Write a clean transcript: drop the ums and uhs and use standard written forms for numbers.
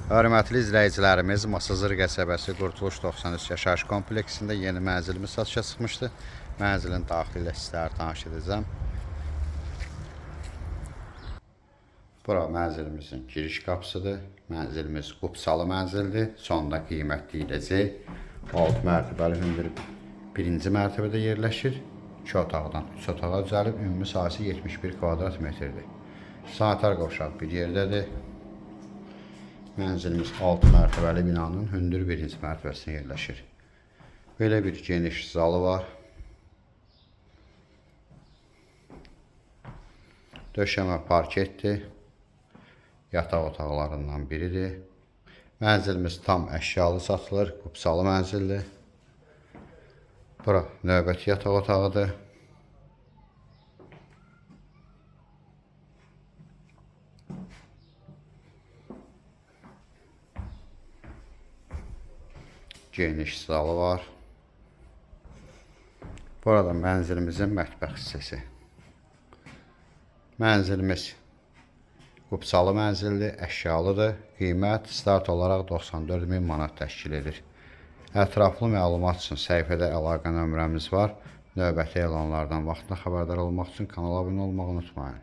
Hörmətli izləyicilərimiz, Masazır qəsəbəsi Qurtuluş 93 yaşayış kompleksində yeni mənzilimiz satışa çıxmışdı. Mənzilin daxili ilə sizlərə tanış edəcəm. Bura mənzilimizin giriş qapısıdır. Mənzilimiz qupsalı mənzildir. Sonda qiymətli edəcək. 6 mərtəbəli hündür birinci mərtəbədə yerləşir. 2 otaqdan 3 otağa düzəlib, ümumi sahəsi 71 kvadrat metrdir. Sanitar qovşaq bir yerdədir. Mənzilimiz 6 mərtəbəli binanın hündür birinci mərtəbəsində yerləşir. Belə bir geniş zalı var. Döşəmə parketdir. Yataq otaqlarından biridir. Mənzilimiz tam əşyalı satılır. Qupsalı mənzildir. Bura növbəti yataq otağıdır. Geniş zalı var. Burada mənzilimizin mətbəx hissəsi. Mənzilimiz qupsalı mənzildir, əşyalıdır. Qiymət start olaraq 94.000 manat təşkil edir. Ətraflı məlumat üçün səhifədə əlaqə nömrəmiz var. Növbəti elanlardan vaxtında xəbərdar olmaq üçün kanala abunə olmağı unutmayın.